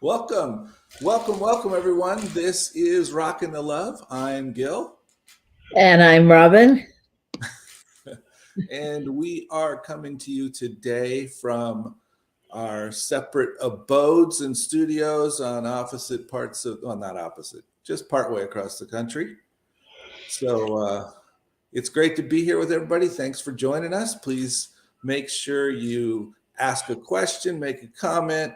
Welcome, welcome, everyone. This is Rockin the Love. I'm Gil, And I'm Robyn. and we are coming to you today from our separate abodes and studios on opposite parts of, well, not opposite, just partway across the country. So it's great to be here with everybody. Thanks for joining us. Please make sure you ask a question, make a comment,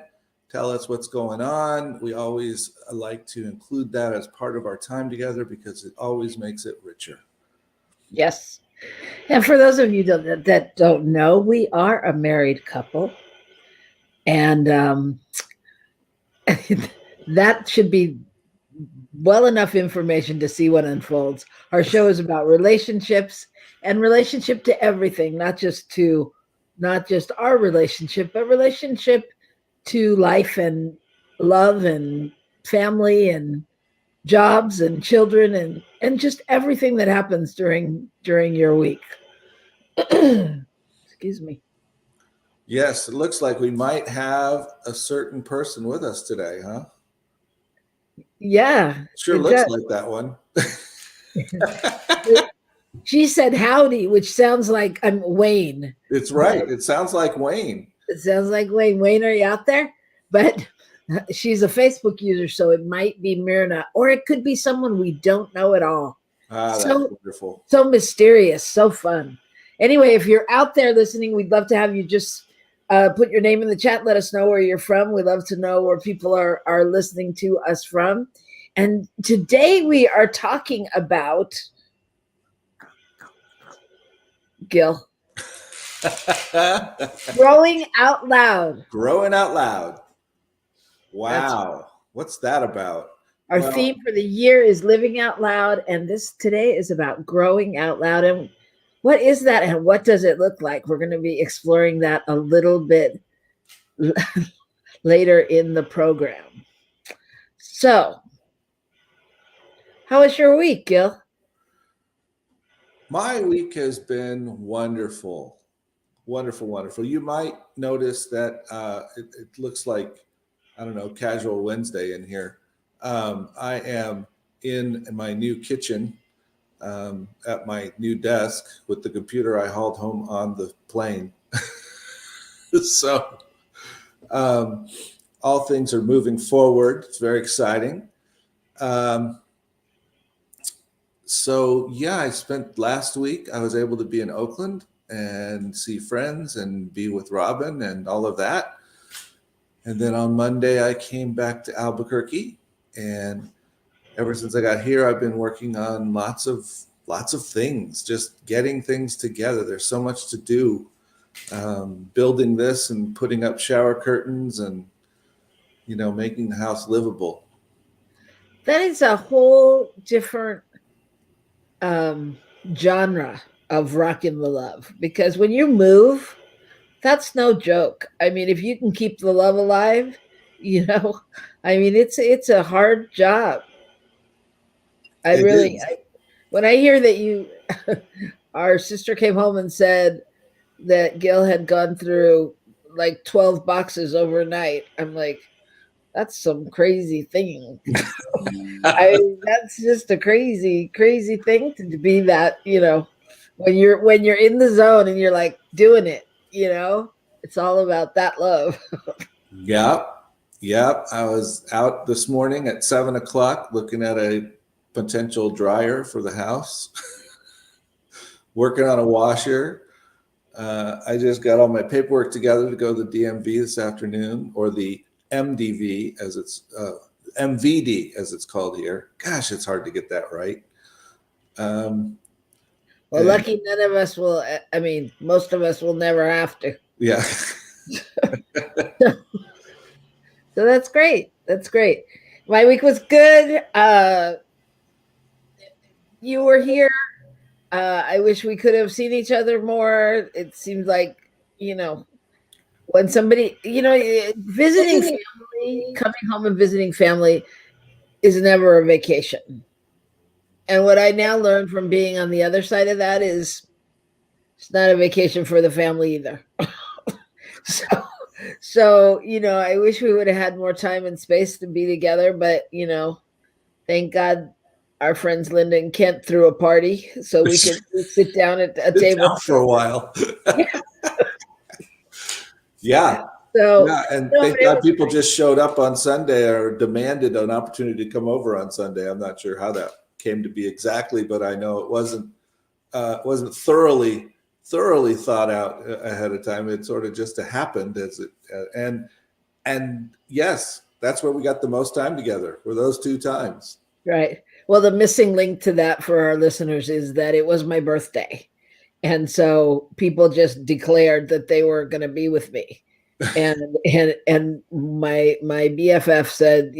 tell us what's going on. We always like to include that as part of our time together because it always makes it richer. Yes. And for those of you that don't know, we are a married couple. And that should be well enough information to see what unfolds. Our show is about relationships and relationship to everything, not just our relationship, but relationship to life and love and family and jobs and children and just everything that happens during your week. Excuse me. Yes, it looks like we might have a certain person with us today, huh? Yeah, Sure it looks does. like that one. She said howdy, which sounds like I'm Wayne. It's right. It sounds like Wayne. It sounds like Wayne. Wayne, are you out there? But she's a Facebook user, so it might be Myrna, or it could be someone we don't know at all. Ah, So that's wonderful. So mysterious, so fun. Anyway, if you're out there listening, we'd love to have you just put your name in the chat. Let us know where you're from. We'd love to know where people are listening to us from. And today we are talking about Gil. Growing out loud. Growing out loud. Wow. What's that about? Our theme for the year is living out loud. And this today is about growing out loud. And what is that and what does it look like? We're going to be exploring that a little bit later in the program. So, how was your week, Gil? My week has been wonderful. Wonderful, wonderful. You might notice that it looks like, I don't know, casual Wednesday in here. I am in my new kitchen at my new desk with the computer I hauled home on the plane. So all things are moving forward. It's very exciting. So yeah, I spent last week, I was able to be in Oakland and see friends and be with Robyn and all of that. And then on Monday, I came back to Albuquerque. And ever since I got here, I've been working on lots of things, just getting things together. There's so much to do, building this and putting up shower curtains and, making the house livable. That is a whole different genre of Rockin the Love, because when you move, that's no joke. I mean, if you can keep the love alive, it's a hard job. When I hear that our sister came home and said that Gil had gone through like 12 boxes overnight, I'm like, that's some crazy thing. That's just a crazy, crazy thing to be that, when you're in the zone and you're like doing it, it's all about that love. Yep. I was out this morning at 7:00 looking at a potential dryer for the house, working on a washer. I just got all my paperwork together to go to the DMV this afternoon, or the MDV as it's MVD as it's called here. Gosh, it's hard to get that right. Lucky none of us will. I mean, most of us will never have to. Yeah. So that's great. That's great. My week was good. You were here. I wish we could have seen each other more. It seems like, when somebody, visiting family, coming home and visiting family is never a vacation. And what I now learned from being on the other side of that is it's not a vacation for the family either. So So, I wish we would have had more time and space to be together, but thank God our friends Linda and Kent threw a party so we could sit down at a Sit table. down for a while. Yeah. Yeah. So, Yeah. And no, thank but it God was people just showed up on Sunday or demanded an opportunity to come over on Sunday. I'm not sure how that came to be exactly, but I know it wasn't thoroughly thought out ahead of time. It sort of just happened as it and yes, that's where we got the most time together, were those two times. right. Well, the missing link to that for our listeners is that it was my birthday. And so people just declared that they were going to be with me. And my BFF said,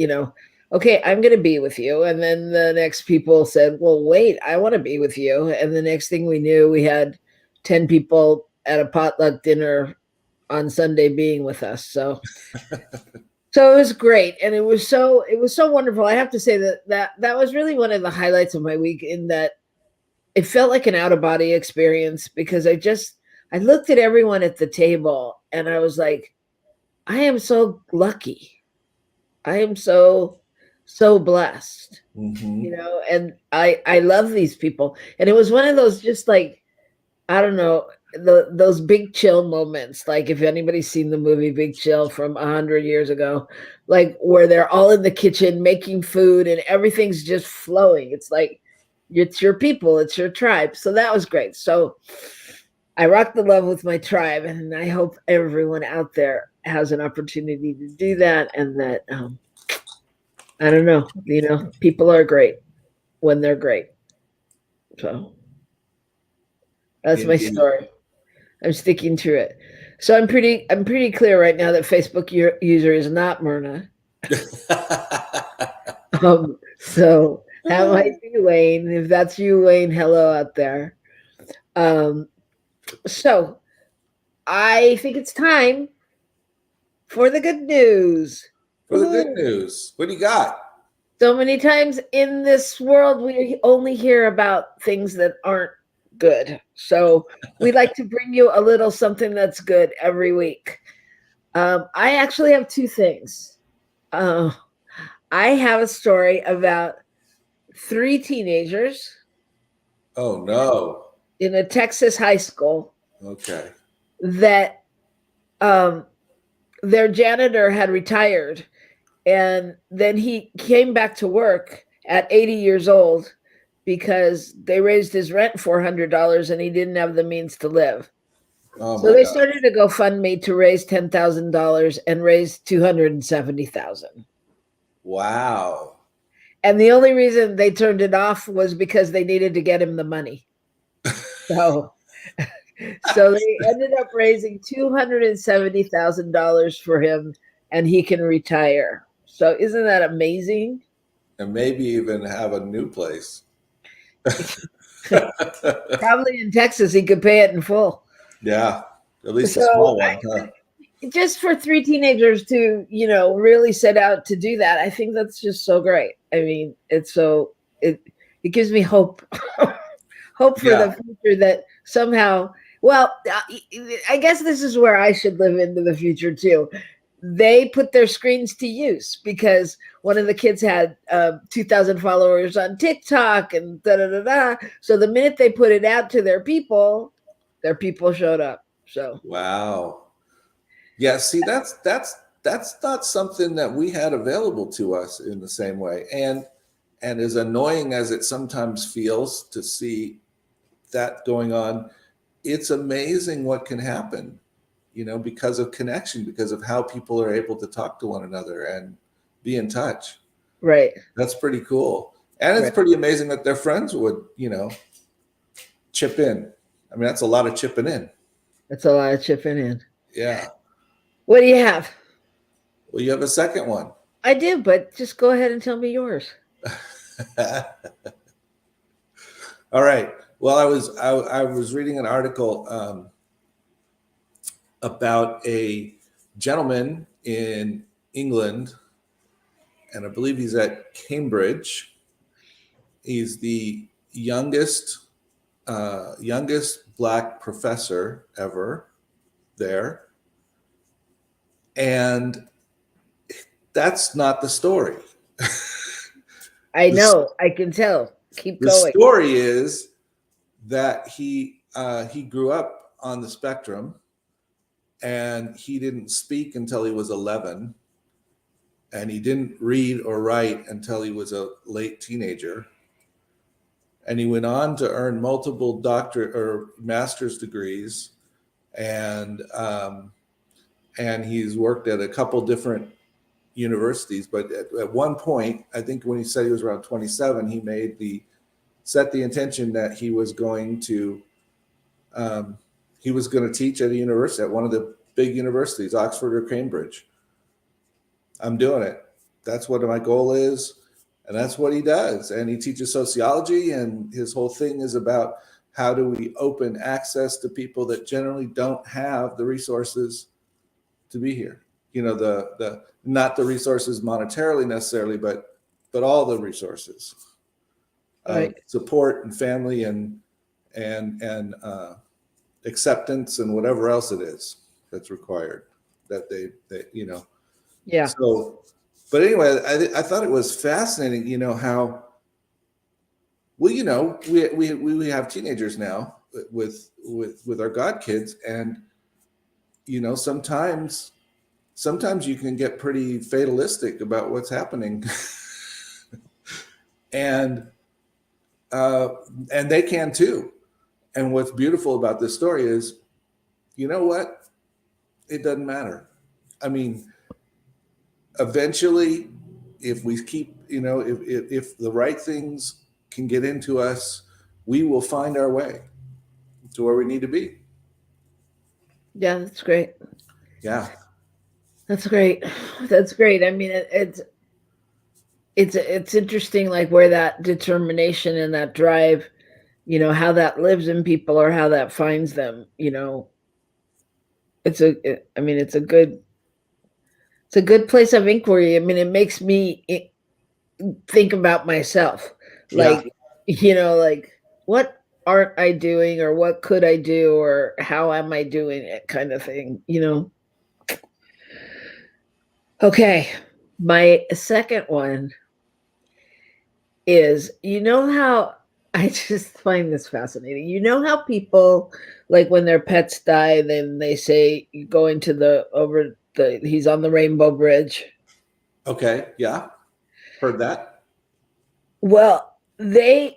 okay, I'm going to be with you. And then the next people said, well, wait, I want to be with you. And the next thing we knew, we had 10 people at a potluck dinner on Sunday being with us. So it was great, and it was so wonderful. I have to say that was really one of the highlights of my week, in that it felt like an out of body experience, because I looked at everyone at the table and I was like, I am so lucky. I am so blessed, Mm-hmm. and I love these people. And it was one of those, just like, I don't know, those Big Chill moments. Like, if anybody's seen the movie Big Chill from 100 years ago, like where they're all in the kitchen making food and everything's just flowing. It's like it's your people, it's your tribe. So that was great. So I rock the love with my tribe, and I hope everyone out there has an opportunity to do that, and that I don't know, people are great when they're great. So that's my Indeed. story. I'm sticking to it. So I'm pretty clear right now that Facebook user is not Myrna. So that might be Wayne. If that's you, Wayne, hello out there. Um, so I think it's time for the good news. For the good Woo-hoo. news, what do you got? So many times in this world, we only hear about things that aren't good. So we like to bring you a little something that's good every week. I actually have two things. Uh, I have a story about three teenagers Oh no. in a Texas high school Okay. that um, their janitor had retired, and then he came back to work at 80 years old because they raised his rent $400 and he didn't have the means to live. Oh So my they God. started a GoFundMe to raise $10,000 and raised 270,000. Wow. And the only reason they turned it off was because they needed to get him the money. So, so they ended up raising $270,000 for him, and he can retire. So isn't that amazing? And maybe even have a new place. Probably in Texas, he could pay it in full. Yeah, at least a So small one, huh? just for three teenagers to, really set out to do that, I think that's just so great. I mean, it gives me hope. Hope for Yeah. the future, that somehow, well, I guess this is where I should live into the future too. They put their screens to use, because one of the kids had 2,000 followers on TikTok and da da da da. So the minute they put it out to their people showed up. So Wow. Yeah, see, that's not something that we had available to us in the same way. And as annoying as it sometimes feels to see that going on, it's amazing what can happen, because of connection, because of how people are able to talk to one another and be in touch. right, That's pretty cool. And it's right. pretty amazing that their friends would, chip in. I mean, that's a lot of chipping in. That's a lot of chipping in. Yeah. What do you have? Well, you have a second one. I do, but just go ahead and tell me yours. All right. Well, I was reading an article about a gentleman in England, and I believe he's at Cambridge. He's the youngest black professor ever there, And that's not the story. I the, know. I can tell. Keep the going. story is that he grew up on the spectrum, and he didn't speak until he was 11, and he didn't read or write until he was a late teenager. And he went on to earn multiple doctorate or master's degrees, and he's worked at a couple different universities. But at one point, I think when he said he was around 27, he set the intention that he was going to teach at a university, at one of the big universities, Oxford or Cambridge. I'm doing it. That's what my goal is. And that's what he does. And he teaches sociology, and his whole thing is about how do we open access to people that generally don't have the resources to be here. You know, the not the resources monetarily necessarily, but all the resources, Right. support and family and acceptance and whatever else it is that's required. That they Yeah. So, but anyway, I thought it was fascinating, how, well, we have teenagers now with our god kids, and sometimes you can get pretty fatalistic about what's happening, and they can too. And what's beautiful about this story is, you know what? It doesn't matter. I mean, eventually, if we keep, if the right things can get into us, we will find our way to where we need to be. Yeah, that's great. Yeah. That's great. That's great. I mean, it's interesting, like where that determination and that drive, how that lives in people or how that finds them. It's a good place of inquiry. I mean, it makes me think about myself, like, like what aren't I doing, or what could I do, or how am I doing it, kind of thing. Okay, my second one is, how I just find this fascinating. How people, like when their pets die, then they say going to he's on the Rainbow Bridge. Okay. Yeah. Heard that. Well,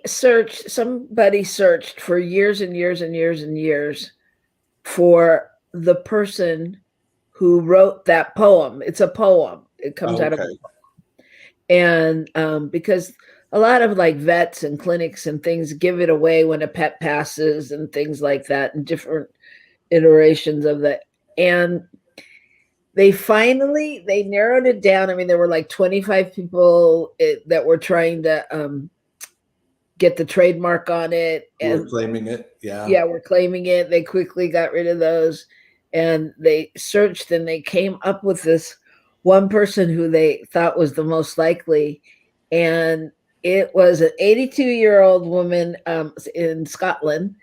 somebody searched for years and years and years and years for the person who wrote that poem. It's a poem. It comes out of, and because a lot of like vets and clinics and things give it away when a pet passes and things like that, and different iterations of that. And they narrowed it down. I mean, there were like 25 people that were trying to get the trademark on it, and we're claiming it. Yeah, we're claiming it. They quickly got rid of those, and they searched, and they came up with this one person who they thought was the most likely, and it was an 82-year-old woman in Scotland,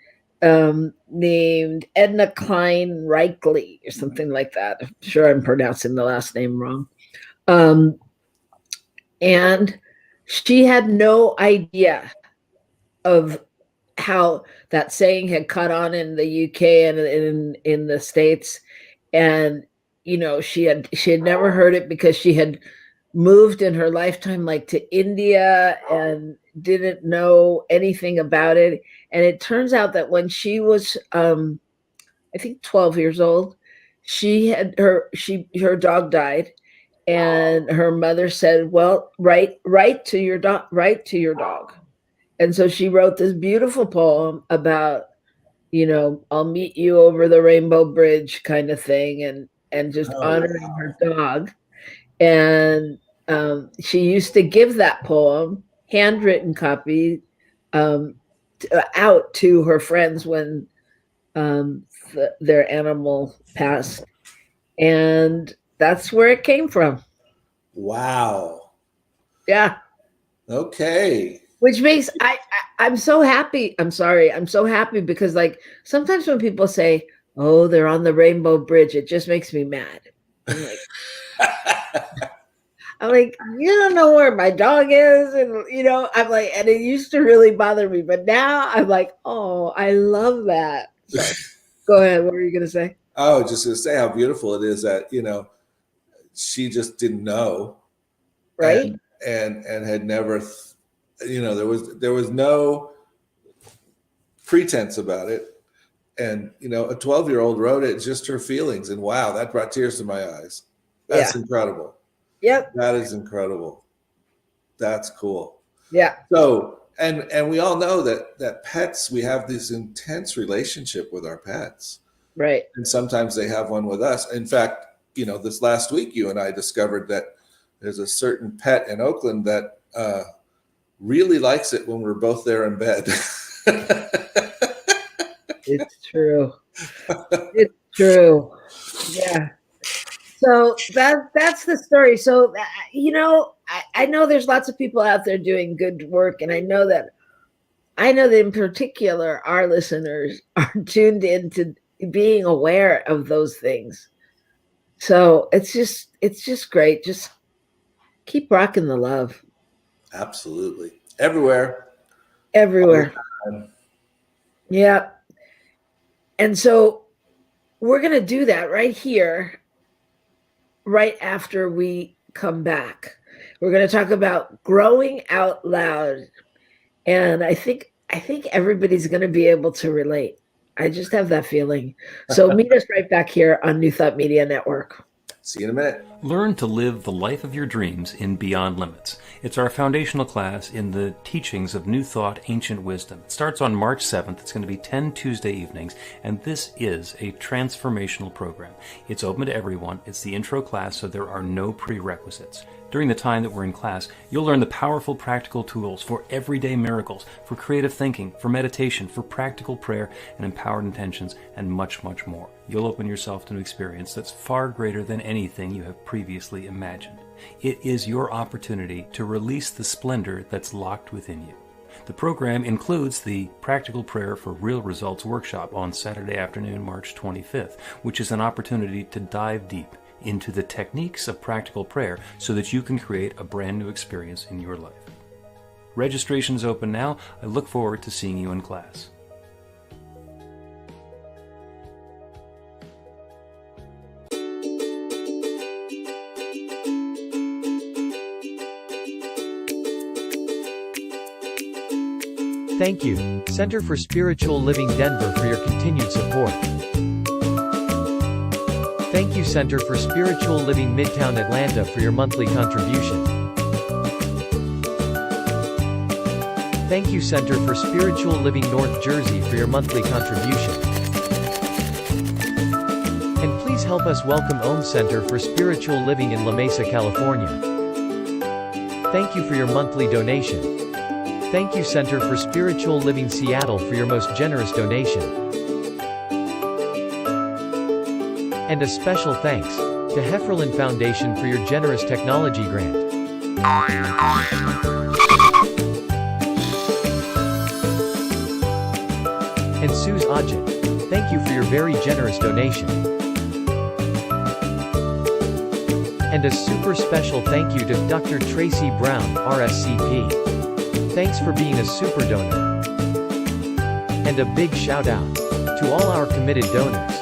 named Edna Klein Reichley or something like that. I'm sure I'm pronouncing the last name wrong. And she had no idea of how that saying had caught on in the UK and in the States. And she had never heard it, because she had moved in her lifetime like to India and didn't know anything about it. And it turns out that when she was I think 12 years old, her dog died, and her mother said, well, write to your dog. And so she wrote this beautiful poem about, I'll meet you over the Rainbow Bridge kind of thing, and just honoring her dog. And she used to give that poem, handwritten copy, out to her friends when their animal passed. And that's where it came from. Wow. Yeah. Okay. Which makes I'm so happy. I'm so happy, because like sometimes when people say, oh, they're on the Rainbow Bridge, it just makes me mad. I'm like, you don't know where my dog is. And, I'm like, and it used to really bother me. But now I'm like, oh, I love that. So go ahead. What were you going to say? Oh, just to say how beautiful it is that, she just didn't know. Right. And had never, there was no pretense about it. And, a 12-year-old wrote it, just her feelings. And wow, that brought tears to my eyes. That's incredible. Yep. That is incredible. That's cool. Yeah. So, and we all know that pets, we have this intense relationship with our pets. Right. And sometimes they have one with us. In fact, this last week, you and I discovered that there's a certain pet in Oakland that really likes it when we're both there in bed. It's true. It's true. Yeah. So that's the story. So, I know there's lots of people out there doing good work. And I know that in particular, our listeners are tuned into being aware of those things. So it's just great. Just keep rocking the love. Absolutely. Everywhere. Yeah. And so we're going to do that right here, right after we come back. We're going to talk about growing out loud. And I think everybody's going to be able to relate. I just have that feeling. So meet us right back here on New Thought Media Network. See you in a minute. Learn to live the life of your dreams in Beyond Limits. It's our foundational class in the teachings of New Thought, Ancient Wisdom. It starts on March 7th. It's going to be 10 Tuesday evenings, and this is a transformational program. It's open to everyone. It's the intro class, so there are no prerequisites. During the time that we're in class, you'll learn the powerful practical tools for everyday miracles, for creative thinking, for meditation, for practical prayer and empowered intentions, and much, much more. You'll open yourself to an experience that's far greater than anything you have previously imagined. It is your opportunity to release the splendor that's locked within you. The program includes the Practical Prayer for Real Results workshop on Saturday afternoon, March 25th, which is an opportunity to dive deep into the techniques of practical prayer so that you can create a brand new experience in your life. Registration is open now. I look forward to seeing you in class. Thank you, Center for Spiritual Living Denver, for your continued support. Thank you, Center for Spiritual Living Midtown Atlanta, for your monthly contribution. Thank you, Center for Spiritual Living North Jersey, for your monthly contribution. And please help us welcome Om Center for Spiritual Living in La Mesa, California. Thank you for your monthly donation. Thank you, Center for Spiritual Living Seattle, for your most generous donation. And a special thanks to Hefferlin Foundation for your generous technology grant. And Suze Ajit, thank you for your very generous donation. And a super special thank you to Dr. Tracy Brown, RSCP. Thanks for being a super donor. And a big shout out to all our committed donors.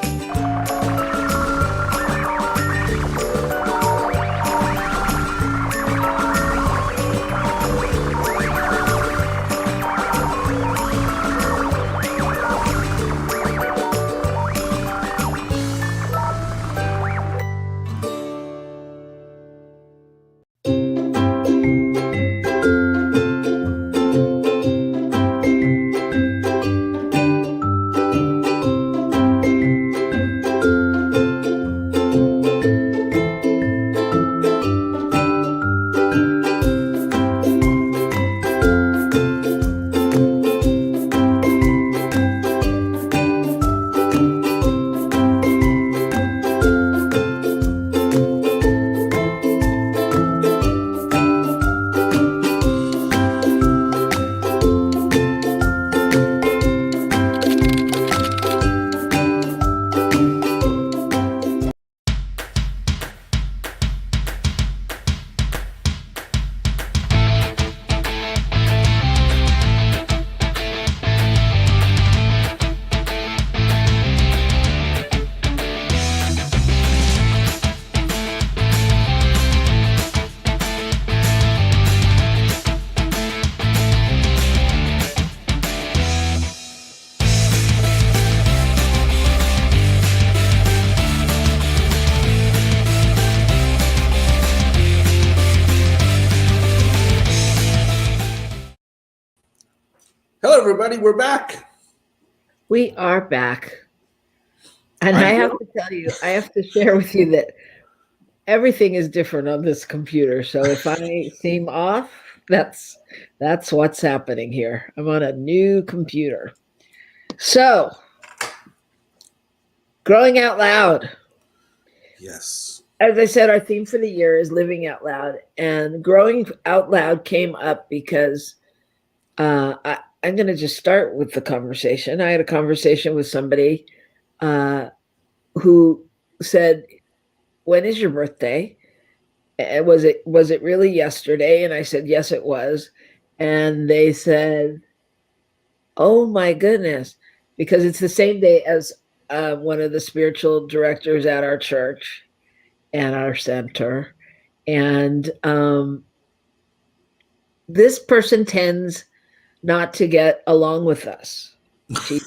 everybody. We're back. We are back. And I'm I have Gil. to tell you, I have to share with you that everything is different on this computer. So if I seem off, that's what's happening here. I'm on a new computer. So, growing out loud. Yes. As I said, our theme for the year is living out loud. And growing out loud came up because I'm going to just start with the conversation. I had a conversation with somebody who said, "When is your birthday? And was it really yesterday?" And I said, "Yes, it was." And they said, "Oh my goodness," because it's the same day as one of the spiritual directors at our church and our center. And this person tends not to get along with us. She,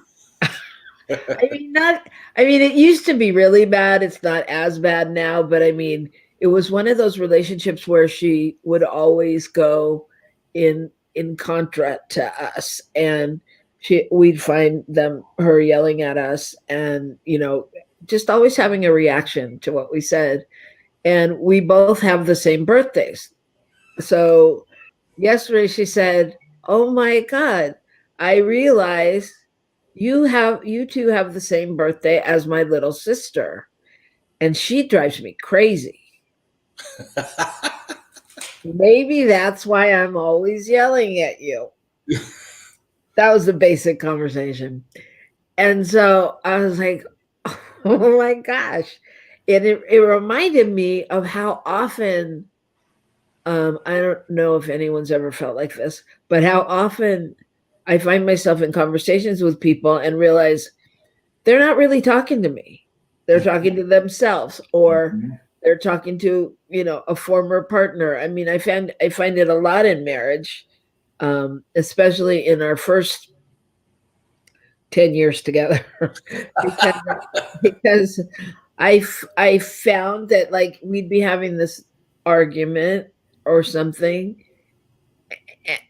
I mean, it used to be really bad. It's not as bad now, but I mean, it was one of those relationships where she would always go in contra to us, and we'd find her yelling at us, and just always having a reaction to what we said. And we both have the same birthdays. So yesterday she said, "Oh my God, I realize you two have the same birthday as my little sister. And she drives me crazy. Maybe that's why I'm always yelling at you." That was the basic conversation. And so I was like, oh my gosh. And it reminded me of how often, I don't know if anyone's ever felt like this, but how often I find myself in conversations with people and realize they're not really talking to me. They're talking to themselves, or they're talking to, a former partner. I mean, I find it a lot in marriage, especially in our first 10 years together, because I found that, like, we'd be having this argument or something,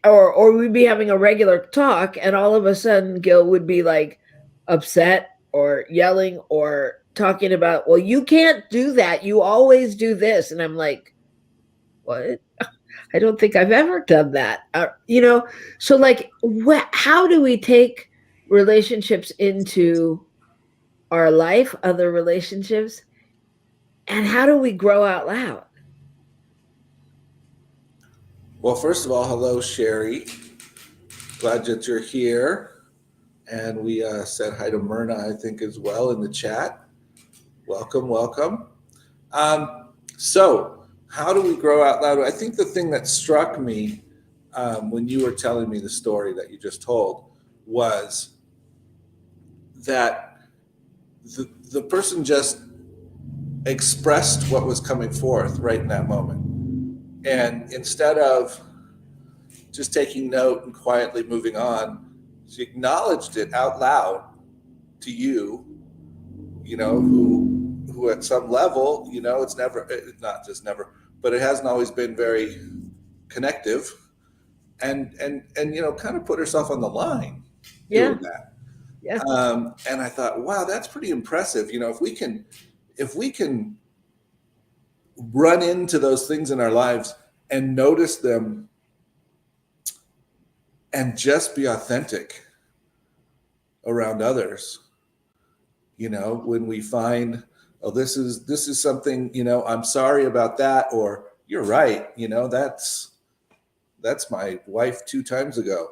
or we'd be having a regular talk, and all of a sudden Gil would be like upset or yelling or talking about, "Well, you can't do that. You always do this." And I'm like, "What? I don't think I've ever done that." So like, how do we take relationships into our life, other relationships, and how do we grow out loud? Well, first of all, hello, Sherry. Glad that you're here. And we said hi to Myrna, I think, as well in the chat. Welcome, welcome. So, how do we grow out loud? I think the thing that struck me when you were telling me the story that you just told was that the person just expressed what was coming forth right in that moment. And instead of just taking note and quietly moving on, she acknowledged it out loud to you, who at some level, it's not just never, but it hasn't always been very connective, and kind of put herself on the line doing that. Yeah. And I thought, wow, that's pretty impressive. If we can run into those things in our lives and notice them and just be authentic around others, when we find, oh, this is something, I'm sorry about that, or you're right, that's my wife 2 times ago.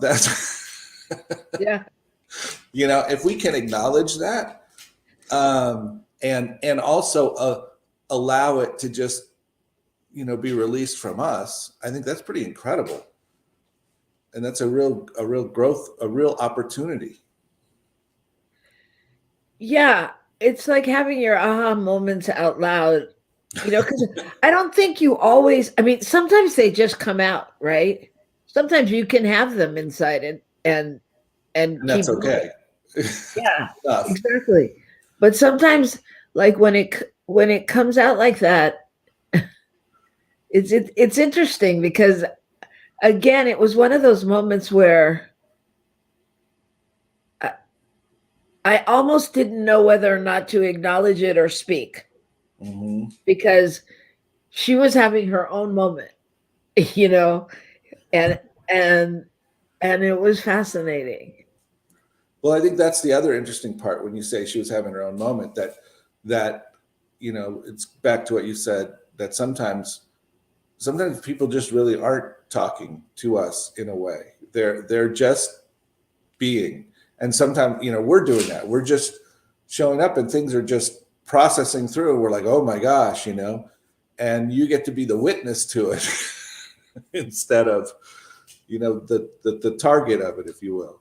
That's Yeah. If we can acknowledge that, and also allow it to just be released from us, I think that's pretty incredible, and that's a real growth, a real opportunity. Yeah, it's like having your aha moments out loud, because I don't think you always, I mean, sometimes they just come out, right? Sometimes you can have them inside and That's keep okay. Yeah, exactly. But sometimes, like, when it comes out like that, it's interesting because, again, it was one of those moments where I almost didn't know whether or not to acknowledge it or speak, because she was having her own moment, you know, and and and it was fascinating. Well, I think that's the other interesting part when you say she was having her own moment, that it's back to what you said, that sometimes people just really aren't talking to us in a way. They're just being. And sometimes, we're doing that. We're just showing up and things are just processing through. We're like, oh my gosh, and you get to be the witness to it instead of, the target of it, if you will.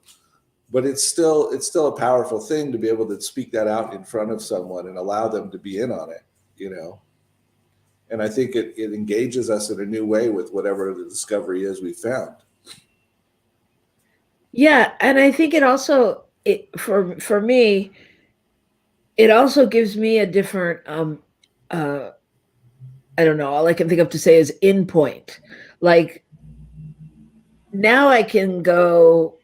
But it's still a powerful thing to be able to speak that out in front of someone and allow them to be in on it, And I think it engages us in a new way with whatever the discovery is we found. Yeah, and I think it also, for me, it also gives me a different I don't know, all I can think of to say is in point. Like, now I can go,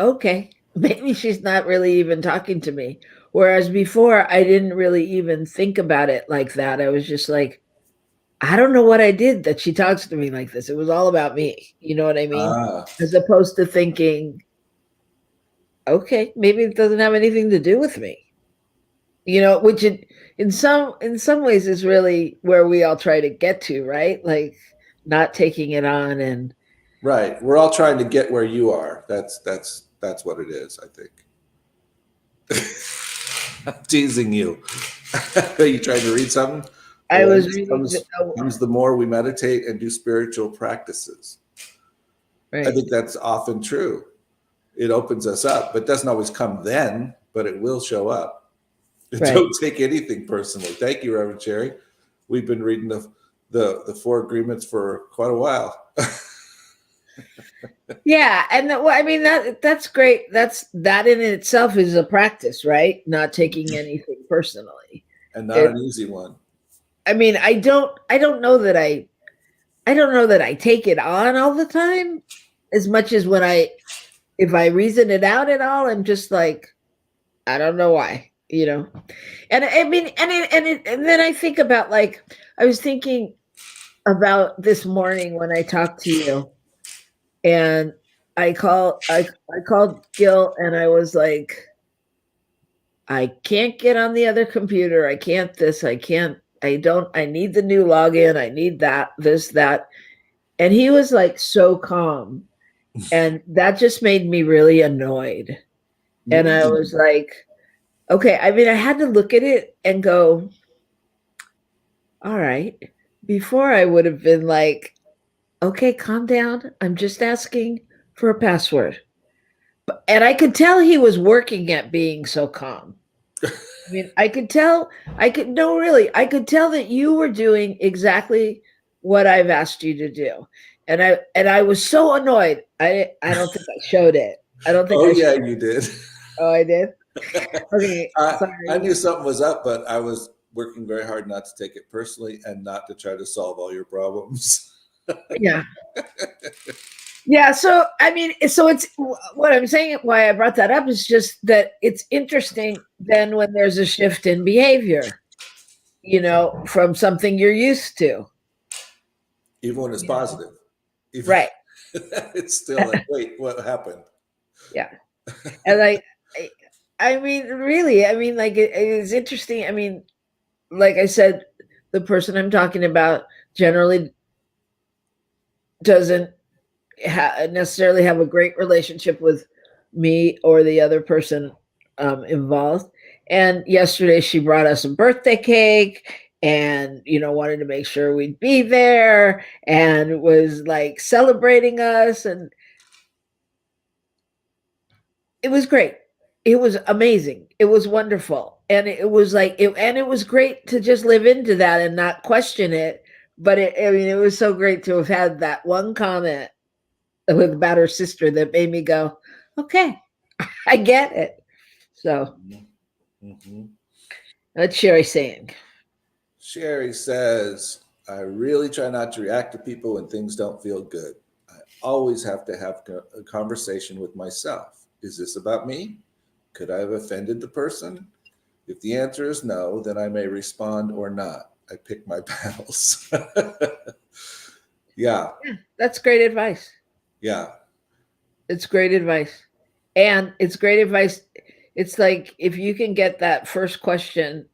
okay, maybe she's not really even talking to me. Whereas before, I didn't really even think about it like that. I was just like, I don't know what I did that she talks to me like this. It was all about me. You know what I mean? As opposed to thinking, okay, maybe it doesn't have anything to do with me. Which in some ways is really where we all try to get to, right? Like, not taking it on. And right. We're all trying to get where you are. That's what it is, I think. I'm teasing you. Are you trying to read something? I was reading comes the more we meditate and do spiritual practices. right. I think that's often true. It opens us up, but doesn't always come then, but it will show up. Right. Don't take anything personally. Thank you, Reverend Cherry. We've been reading the 4 agreements for quite a while. Yeah, and I mean that's great. That in itself is a practice, right? Not taking anything personally, and not an easy one. I mean, I don't know that I take it on all the time, as much as if I reason it out at all, I'm just like, I don't know why, And I mean, and then I think about, like, I was thinking about this morning when I talked to you, and I called Gil, and I was like, I can't get on the other computer. I can't this. I can't. I need the new login. I need that. And he was like so calm. And that just made me really annoyed. And I was like, okay. I mean, I had to look at it and go, all right. Before, I would have been like, okay, calm down. I'm just asking for a password. And I could tell he was working at being so calm. I mean, I could tell that you were doing exactly what I've asked you to do. And I was so annoyed. I don't think I showed it. I don't think. Oh, yeah, you did. Oh, I did? Okay. I knew something was up, but I was working very hard not to take it personally and not to try to solve all your problems. Yeah. Yeah. So, I mean, it's what I'm saying, why I brought that up is just that it's interesting then when there's a shift in behavior, from something you're used to. Even when it's positive. Right. It's still like, wait, what happened? Yeah. And I mean, really, I mean, like, it's interesting. I mean, like I said, the person I'm talking about generally doesn't necessarily have a great relationship with me or the other person involved. And yesterday she brought us a birthday cake and, wanted to make sure we'd be there and was like celebrating us. And it was great. It was amazing. It was wonderful. And it was like, it was great to just live into that and not question it. But it was so great to have had that one comment about her sister that made me go, okay, I get it. So that's Sherry saying. Sherry says, I really try not to react to people when things don't feel good. I always have to have a conversation with myself. Is this about me? Could I have offended the person? If the answer is no, then I may respond or not. I pick my battles. Yeah. That's great advice. Yeah. It's great advice. And it's great advice. It's like if you can get that first question,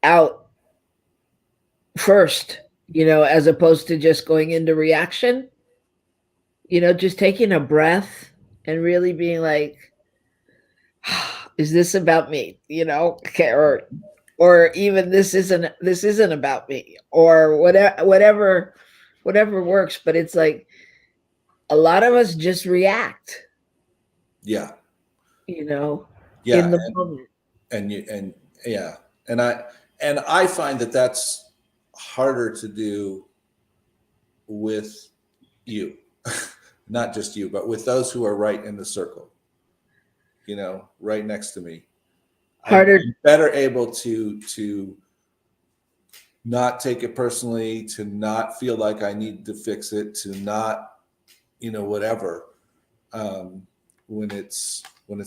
out first, as opposed to just going into reaction, just taking a breath and really being like, is this about me? Okay, or even this isn't about me, or whatever works. But it's like a lot of us just react, Yeah. Yeah, in the moment. And I find that that's harder to do with you, not just you, but with those who are right in the circle, right next to me. Harder. I'm better able to not take it personally, to not feel like I need to fix it, to not, whatever. When it's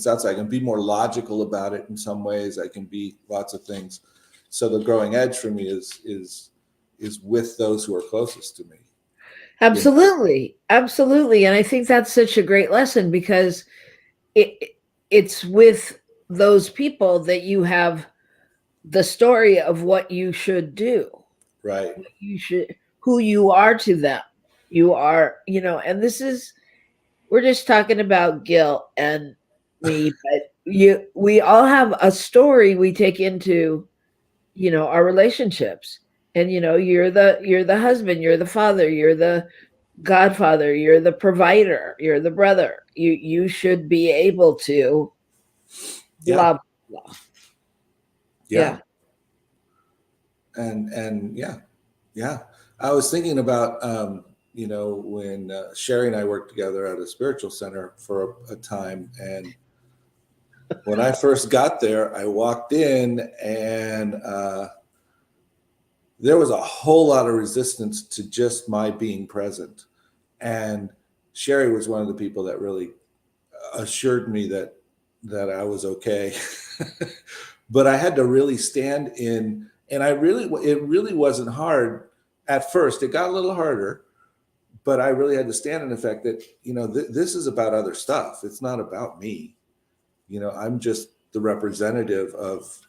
outside, I can be more logical about it in some ways. I can be lots of things. So the growing edge for me is with those who are closest to me. Absolutely. Absolutely. And I think that's such a great lesson, because it's with those people that you have the story of what you should do. Right. Who you are to them. You are, and we're just talking about Gil and me, but we all have a story we take into, our relationships. And you're the husband, you're the father, you're the godfather, you're the provider, you're the brother. You should be able to blah blah. Yeah. And yeah. I was thinking about when Sherry and I worked together at a spiritual center for a time, and when I first got there, I walked in and there was a whole lot of resistance to just my being present. And Sherry was one of the people that really assured me that I was okay. But I had to really stand in, and it really wasn't hard at first. It got a little harder, but I really had to stand in the fact that, this is about other stuff. It's not about me. I'm just the representative of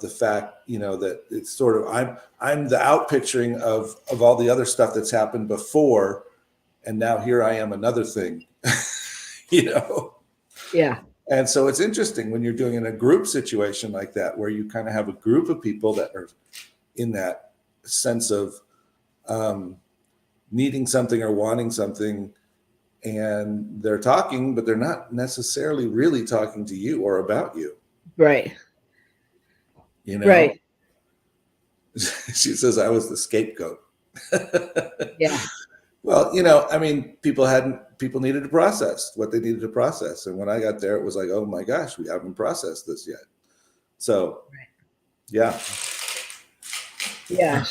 the fact, that it's sort of, I'm the outpicturing of all the other stuff that's happened before. And now here I am, another thing, Yeah. And so it's interesting when you're doing in a group situation like that, where you kind of have a group of people that are in that sense of needing something or wanting something, and they're talking, but they're not necessarily really talking to you or about you. Right. Right. She says I was the scapegoat. Yeah. Well, people needed to process what they needed to process. And when I got there, it was like, oh my gosh, we haven't processed this yet. So, yeah. Yeah.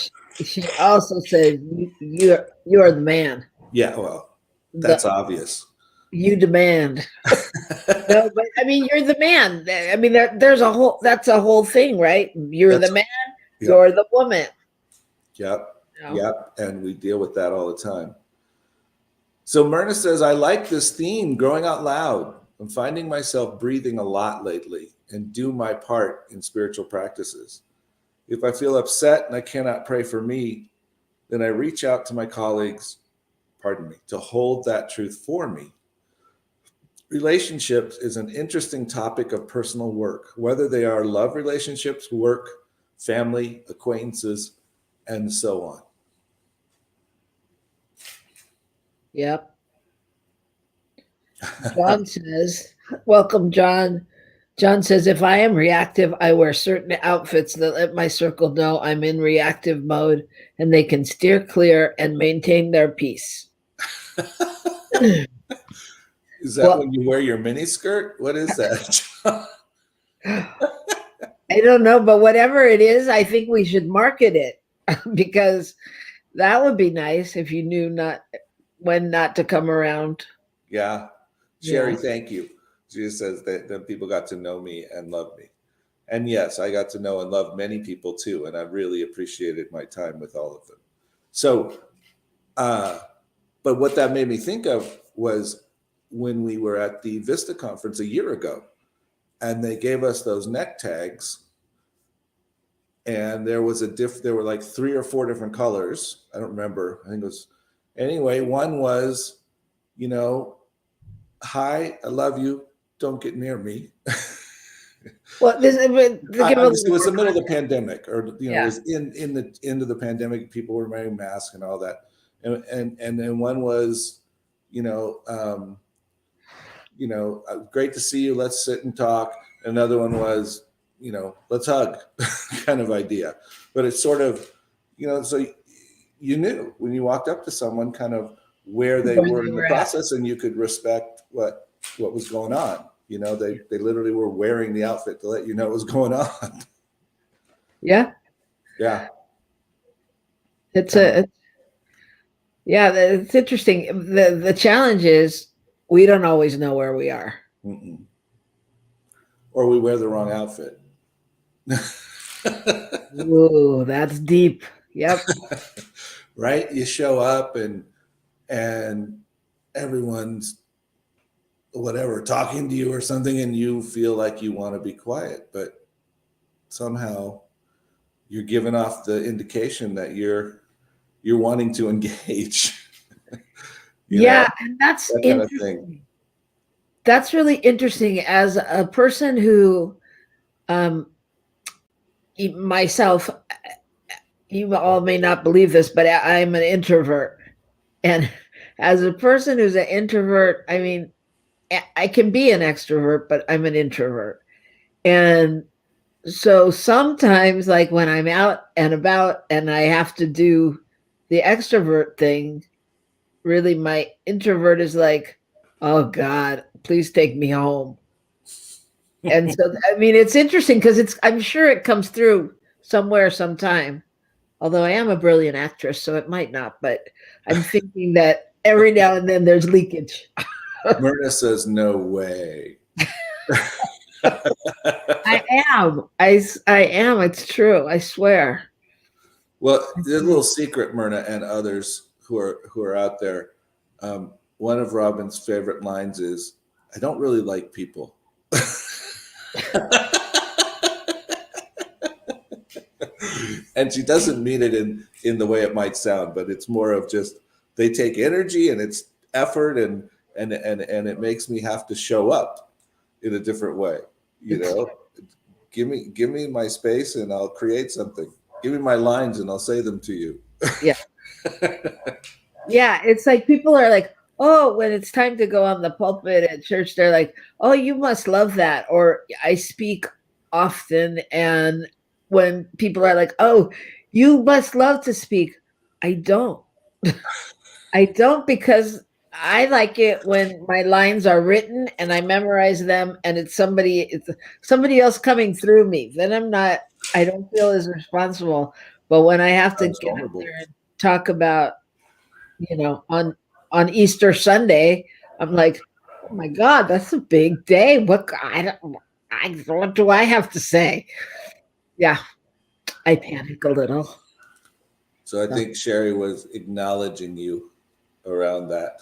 She also said, you're the man. Yeah, well, that's obvious. You demand. No, but I mean, you're the man. I mean, that's a whole thing, right? You're the man, you're the woman. Yep. Yep. And we deal with that all the time. So Myrna says, I like this theme, growing out loud. I'm finding myself breathing a lot lately and do my part in spiritual practices. If I feel upset and I cannot pray for me, then I reach out to my colleagues, to hold that truth for me. Relationships is an interesting topic of personal work, whether they are love relationships, work, family, acquaintances, and so on. Yep. John says, welcome, John. John says, if I am reactive, I wear certain outfits that let my circle know I'm in reactive mode, and they can steer clear and maintain their peace. Is that when you wear your mini skirt? What is that? I don't know, but whatever it is, I think we should market it, because that would be nice if you knew when not to come around. Yeah. Sherry, thank you. She just says that people got to know me and love me. And yes, I got to know and love many people too. And I really appreciated my time with all of them. So, but what that made me think of was when we were at the Vista conference a year ago, and they gave us those neck tags, and there were like 3 or 4 different colors. I don't remember. I think it was, anyway, one was, hi, I love you, don't get near me. Well, It was the middle of the pandemic, or it was in the end of the pandemic. People were wearing masks and all that, and then one was, great to see you. Let's sit and talk. Another one was, let's hug, kind of idea. But it's sort of, so you knew when you walked up to someone kind of where they were in the process, and you could respect what was going on. They literally were wearing the outfit to let you know what was going on. Yeah. Yeah. It's interesting. The challenge is we don't always know where we are. Mm-mm. Or we wear the wrong outfit. Ooh, that's deep. Yep. Right? You show up and everyone's whatever talking to you or something, and you feel like you want to be quiet, but somehow you're giving off the indication that you're wanting to engage. And that's that kind of thing. That's really interesting. As a person who, myself, you all may not believe this, but I'm an introvert. And as a person who's an introvert, I mean, I can be an extrovert, but I'm an introvert. And so sometimes, like when I'm out and about and I have to do the extrovert thing, really my introvert is like, oh God, please take me home. And so, I mean, it's interesting because I'm sure it comes through somewhere, sometime. Although I am a brilliant actress, so it might not, but I'm thinking that every now and then there's leakage. Myrna says, no way. I am. I am. It's true. I swear. Well, there's a little secret, Myrna, and others who are out there. One of Robyn's favorite lines is, I don't really like people. And she doesn't mean it in the way it might sound, but it's more of just, they take energy and it's effort and it makes me have to show up in a different way. Give me my space and I'll create something. Give me my lines and I'll say them to you. Yeah. Yeah. It's like people are like, oh, when it's time to go on the pulpit at church, they're like, oh, you must love that. Or I speak often. And when people are like, oh, you must love to speak, I don't. I don't, because I like it when my lines are written and I memorize them and it's somebody else coming through me. Then I don't feel as responsible. But when I have to get up there and talk about, on Easter Sunday, I'm like, oh my God, that's a big day. What do I have to say? Yeah, I panic a little. So I think Sherry was acknowledging you around that.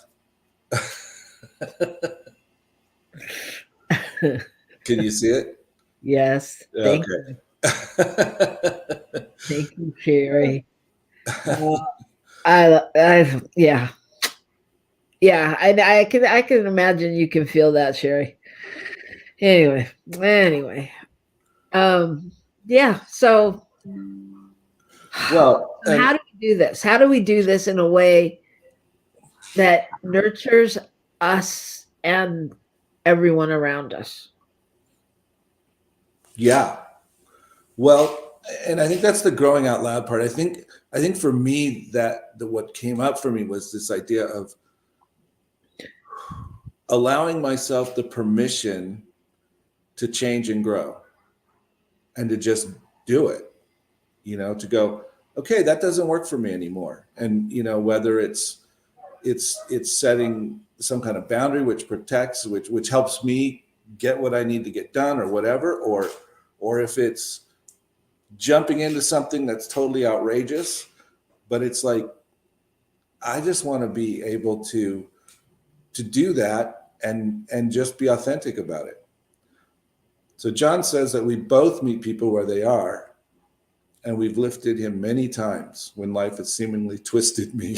Can you see it? Yes. Thank you. Thank you, Sherry. I can imagine you can feel that, Sherry. Anyway. So well, how do we do this? How do we do this in a way that nurtures us and everyone around us? Yeah. Well, and I think that's the growing out loud part. I think for me that what came up for me was this idea of allowing myself the permission to change and grow and to just do it, to go, okay, that doesn't work for me anymore. And, whether it's setting some kind of boundary, which protects, which helps me get what I need to get done or whatever, or if it's jumping into something that's totally outrageous, but it's like, I just want to be able to do that and just be authentic about it. So John says that we both meet people where they are, and we've lifted him many times when life has seemingly twisted me.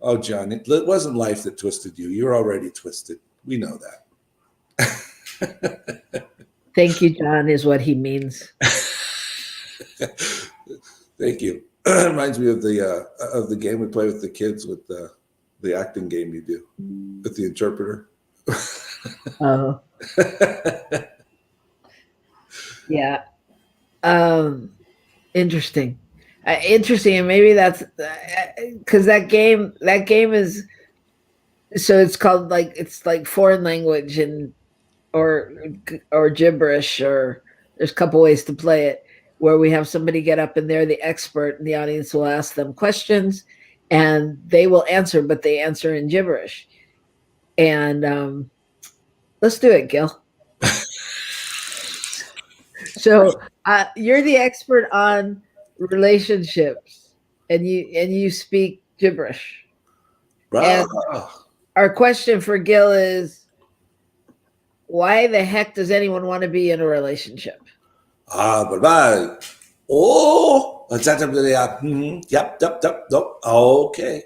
Oh, John, it wasn't life that twisted you. You're already twisted. We know that. Thank you, John, is what he means. Thank you. It reminds me of the game we play with the kids, with the acting game you do with the interpreter. Oh, yeah. Interesting. Interesting, and maybe that's because that game is, so it's called, like, it's like foreign language and or gibberish, or there's a couple ways to play it, where we have somebody get up and they're the expert and the audience will ask them questions and they will answer, but they answer in gibberish. And let's do it, Gil. So you're the expert on relationships, and you speak gibberish. Wow. And our question for Gil is, why the heck does anyone want to be in a relationship? Bye. Oh, yep. Okay.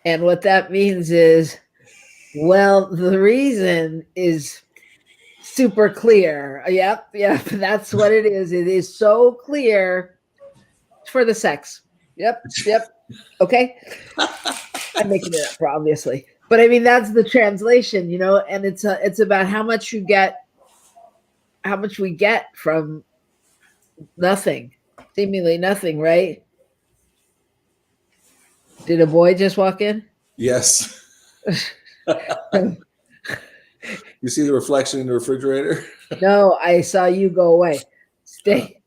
And what that means is, well, the reason is super clear. Yep, that's what it is. It is so clear. It's for the sex. Yep. Okay. I'm making it up, obviously. But I mean, that's the translation, and it's about how much we get from nothing, seemingly nothing, right? Did a boy just walk in? Yes. You see the reflection in the refrigerator? No, I saw you go away. Stay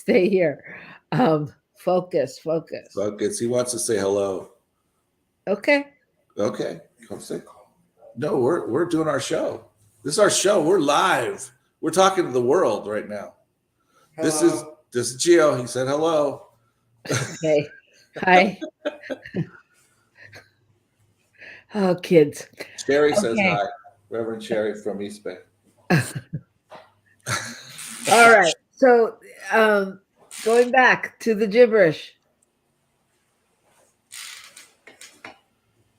here. Focus. He wants to say hello. Okay. Come say. No, we're doing our show. This is our show. We're live. We're talking to the world right now. Hello. This is Gio. He said hello. Okay. Hi. Oh, kids. Sherry says hi. Reverend Sherry from East Bay. All right. So going back to the gibberish.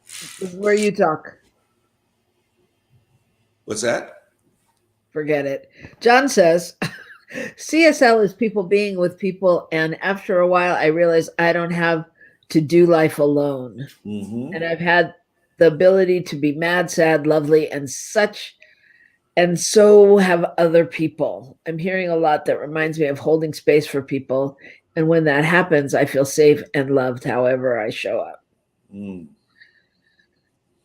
This is where you talk. What's that? Forget it. John says, CSL is people being with people, and after a while I realized I don't have to do life alone. Mm-hmm. And I've had the ability to be mad, sad, lovely, and such, and so have other people. I'm hearing a lot that reminds me of holding space for people, and when that happens, I feel safe and loved however I show up.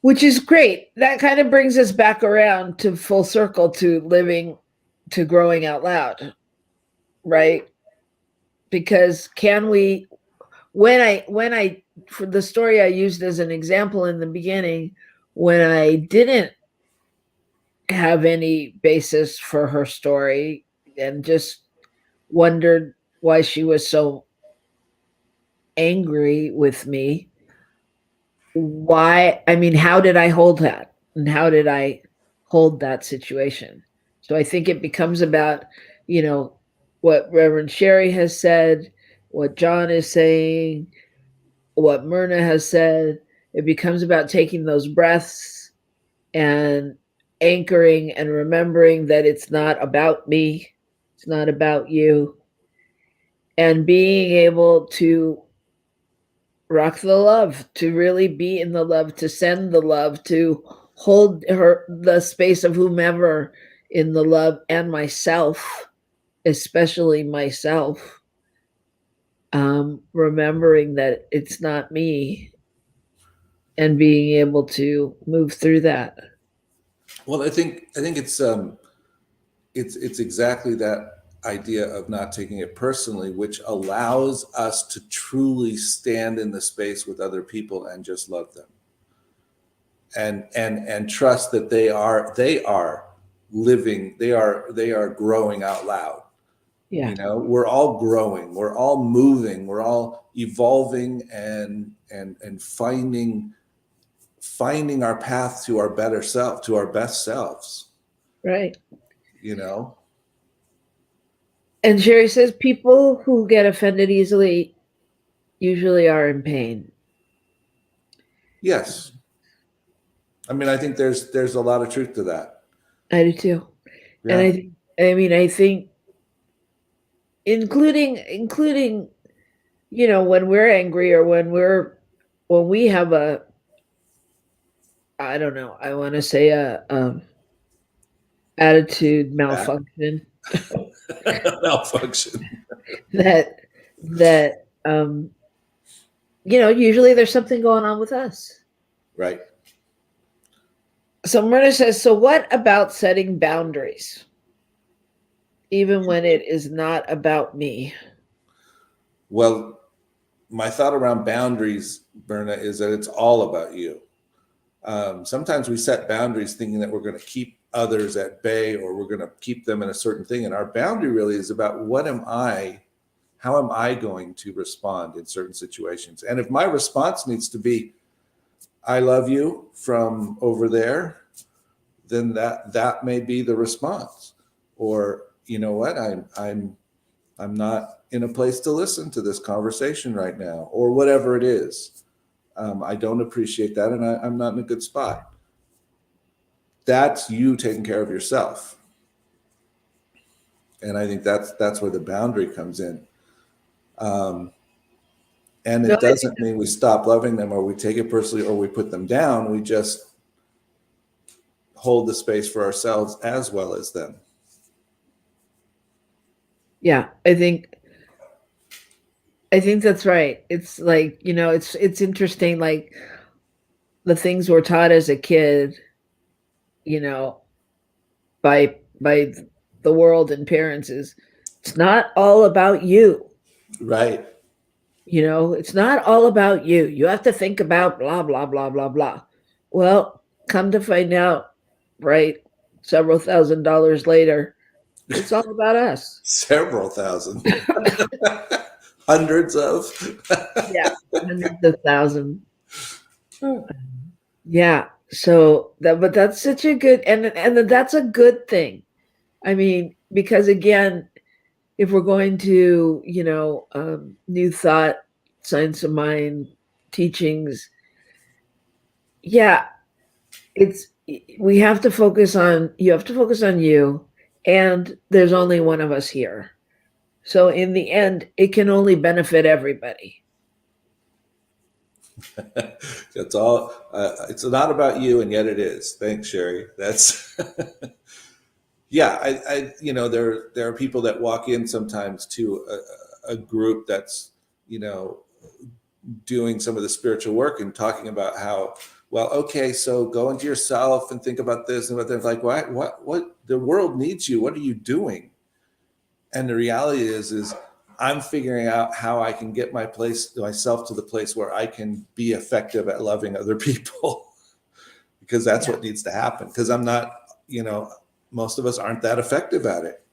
Which is great. That kind of brings us back around to full circle to living, to growing out loud, right? Because can we, when I for the story I used as an example in the beginning, when I didn't have any basis for her story and just wondered why she was so angry with me, how did I hold that? And how did I hold that situation? So I think it becomes about, what Reverend Sherry has said, what John is saying, what Myrna has said. It becomes about taking those breaths and anchoring and remembering that it's not about me, it's not about you, and being able to rock the love, to really be in the love, to send the love, to hold the space of whomever in the love, and myself, especially myself, remembering that it's not me, and being able to move through that. Well, I think it's exactly that idea of not taking it personally, which allows us to truly stand in the space with other people and just love them. and trust that they are living, they are growing out loud. Yeah. You know, we're all growing, we're all moving, we're all evolving and finding our path to our better self, to our best selves. Right. You know. And Sherry says people who get offended easily usually are in pain. Yes. I mean, I think there's a lot of truth to that. I do too. Yeah. And I think including, you know, when we're angry or when we have a, I don't know, I want to say a attitude malfunction Malfunction. that you know, usually there's something going on with us. Right. So Myrna says, so what about setting boundaries? Even when it is not about me. Well, my thought around boundaries, Berna, is that it's all about you. Sometimes we set boundaries thinking that we're going to keep others at bay or we're going to keep them in a certain thing. And our boundary really is about how am I going to respond in certain situations? And if my response needs to be, I love you from over there, then that may be the response. Or, you know what, I'm not in a place to listen to this conversation right now, or whatever it is. I don't appreciate that, and I'm not in a good spot. That's you taking care of yourself. And I think that's where the boundary comes in. And it doesn't mean we stop loving them or we take it personally or we put them down. We just hold the space for ourselves as well as them. Yeah, I think that's right. It's like, you know, it's interesting, like the things we're taught as a kid, you know, by the world and parents is it's not all about you. Right. You know, it's not all about you. You have to think about blah, blah, blah, blah, blah. Well, come to find out, right, several $1,000s later, it's all about us. Several thousand. Hundreds of. Yeah, hundreds of thousands. Yeah. So but that's such a good, and that's a good thing. I mean, because again, if we're going to, you know, new thought, science of mind teachings, yeah, we have to focus on, you have to focus on you, and there's only one of us here. So in the end, it can only benefit everybody. That's all. It's not about you, and yet it is. Thanks, Sherry. That's yeah. You know, there are people that walk in sometimes to a group that's, you know, doing some of the spiritual work and talking about how, well, okay, so go into yourself and think about this and about that. Like, what? The world needs you. What are you doing? And the reality is I'm figuring out how I can get myself to the place where I can be effective at loving other people, because that's what needs to happen. Because I'm not, you know, most of us aren't that effective at it.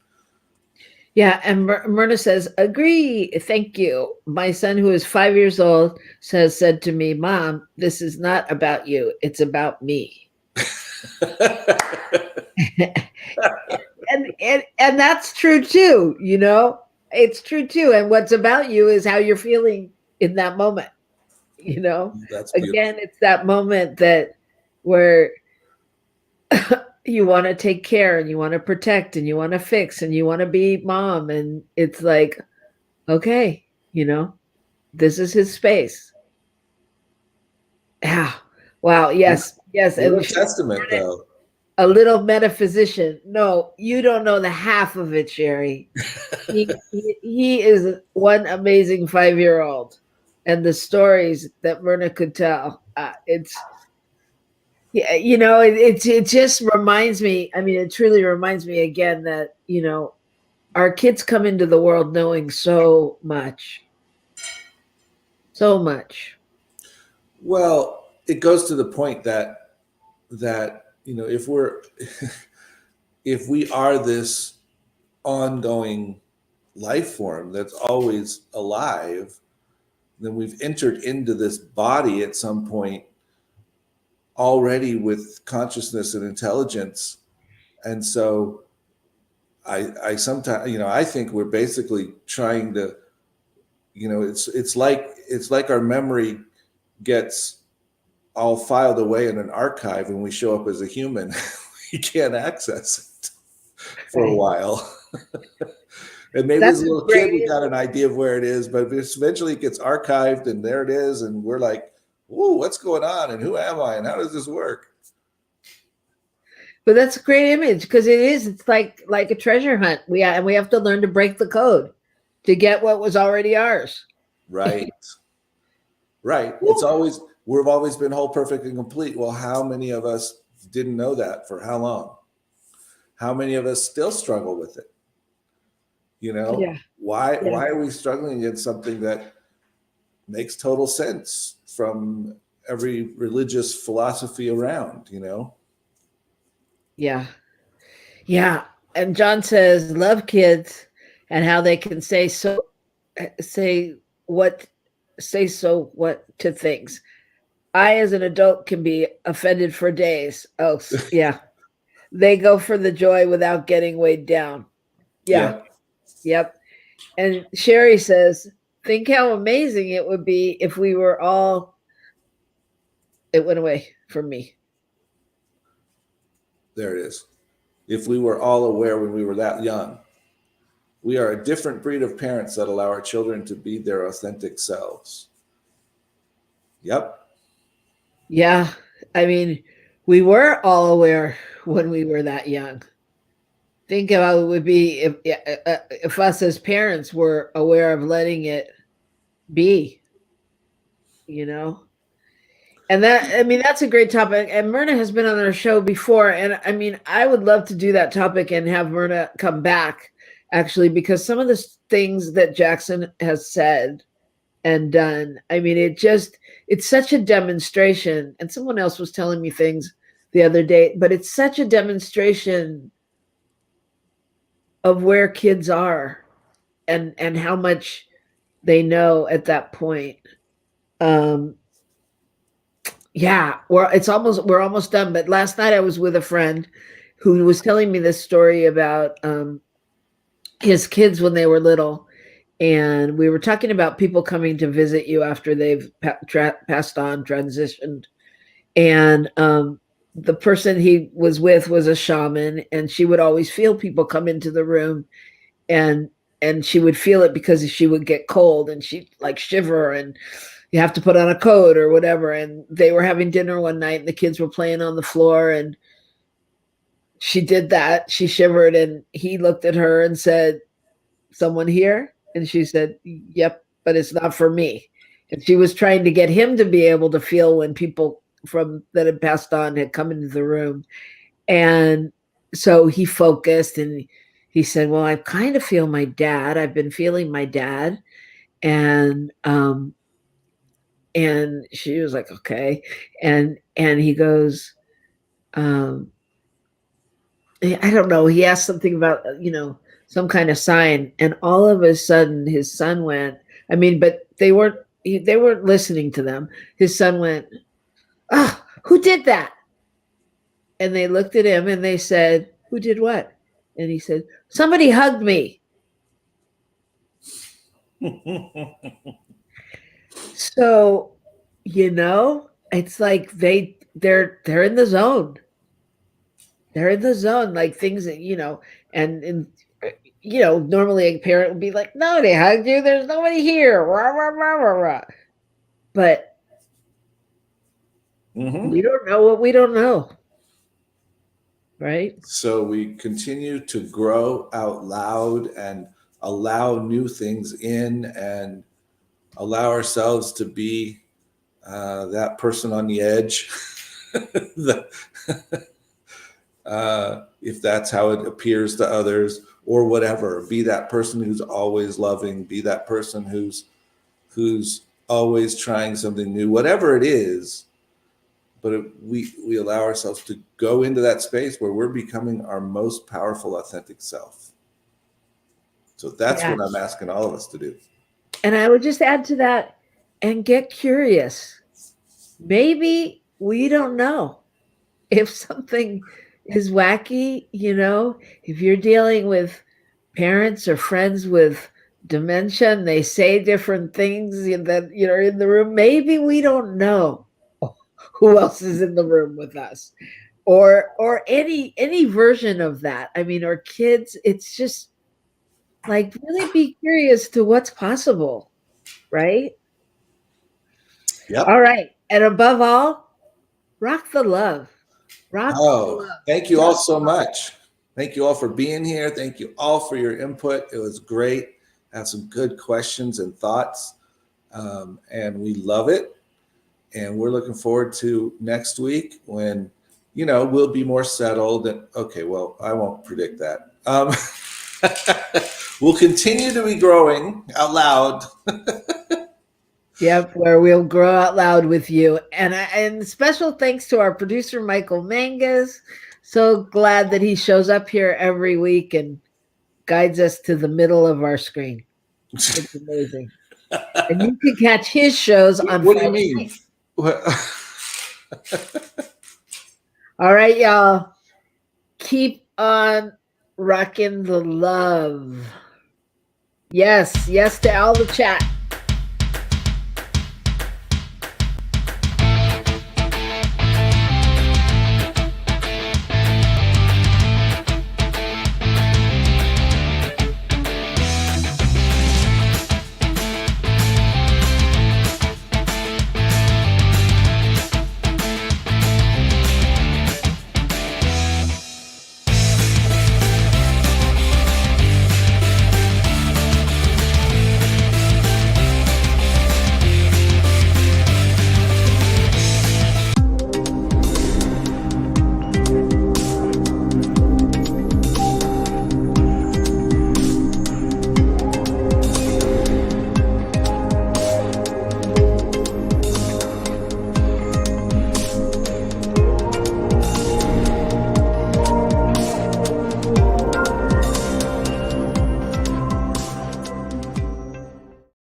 Yeah, and Myrna says, agree, thank you. My son, who is 5 years old, said to me, Mom, this is not about you, it's about me. and that's true too, you know, it's true too. And what's about you is how you're feeling in that moment, you know. That's beautiful. Again, it's that moment that where you want to take care and you want to protect and you want to fix and you want to be mom, and it's like, okay, you know, this is his space. Yeah. Wow. Yes. And a testament, though. A little metaphysician. No, you don't know the half of it, Sherry. He is one amazing 5-year-old, and the stories that Myrna could tell. It's, yeah, you know, it just reminds me. I mean, it truly reminds me again that, you know, our kids come into the world knowing so much, so much. Well, it goes to the point that that, you know, if we're if we are this ongoing life form that's always alive, then we've entered into this body at some point already with consciousness and intelligence. And so I sometimes, you know, I think we're basically trying to, you know, it's like our memory gets all filed away in an archive and we show up as a human. We can't access it for a while. And maybe That's as a little kid, we got an idea of where it is, but eventually it gets archived and there it is. And we're like, whoa, what's going on? And who am I? And how does this work? But that's a great image, because it's like a treasure hunt. We have to learn to break the code to get what was already ours. Right. Right. It's always, we've always been whole, perfect, and complete. Well, how many of us didn't know that for how long? How many of us still struggle with it? You know, Yeah. Why are we struggling against something that makes total sense from every religious philosophy around, you know? Yeah. Yeah. And John says, love kids and how they can say what to things. I, as an adult, can be offended for days. Oh, yeah. They go for the joy without getting weighed down. Yeah. Yep. And Sherry says, think how amazing it would be if we were all, it went away from me. There it is. If we were all aware when we were that young. We are a different breed of parents that allow our children to be their authentic selves. Yep. Yeah. I mean, we were all aware when we were that young. Think of how it would be if us as parents were aware of letting it be, you know? And that, I mean, that's a great topic. And Myrna has been on our show before. And I mean, I would love to do that topic and have Myrna come back, actually, because some of the things that Jackson has said and done, I mean, it's such a demonstration. And someone else was telling me things the other day, but it's such a demonstration of where kids are and how much they know at that point. Yeah, we're almost done. But last night I was with a friend who was telling me this story about his kids when they were little, and we were talking about people coming to visit you after they've passed on, transitioned, and the person he was with was a shaman, and she would always feel people come into the room, and she would feel it because she would get cold and she'd like shiver, and you have to put on a coat or whatever. And they were having dinner one night and the kids were playing on the floor, and she did that. She shivered, and he looked at her and said, someone here? And she said, yep, but it's not for me. And she was trying to get him to be able to feel when people from that had passed on had come into the room. And so he focused and he said, well, I kind of feel my dad. I've been feeling my dad. And she was like, okay. And he goes, I don't know. He asked something about, some kind of sign. And all of a sudden his son went, I mean, but they weren't listening to them. His son went, oh, who did that? And they looked at him and they said, who did what? And he said, somebody hugged me. So, it's like they're in the zone. They're in the zone, like things that, and normally a parent would be like, no, they hugged you. There's nobody here. Rah, rah, rah, rah, rah. But we don't know what we don't know. Right? So we continue to grow out loud and allow new things in and allow ourselves to be that person on the edge. If that's how it appears to others or whatever, be that person who's always loving, be that person who's always trying something new, whatever it is. but we allow ourselves to go into that space where we're becoming our most powerful, authentic self. So that's what I'm asking all of us to do. And I would just add to that, and get curious. Maybe we don't know if something is wacky, if you're dealing with parents or friends with dementia and they say different things that are in the room, maybe we don't know who else is in the room with us, or any version of that. I mean, or kids, it's just like, really be curious to what's possible, right? Yep. All right. And above all, rock the love. Rock the love. Thank you all so much. Thank you all for being here. Thank you all for your input. It was great. Had some good questions and thoughts. And we love it. And we're looking forward to next week when, we'll be more settled. And okay, well, I won't predict that. We'll continue to be growing out loud. Yep, where we'll grow out loud with you. And special thanks to our producer, Michael Mangas. So glad that he shows up here every week and guides us to the middle of our screen. It's amazing. And you can catch his shows on What do you mean? All right, y'all. Keep on rocking the love. Yes to all the chat.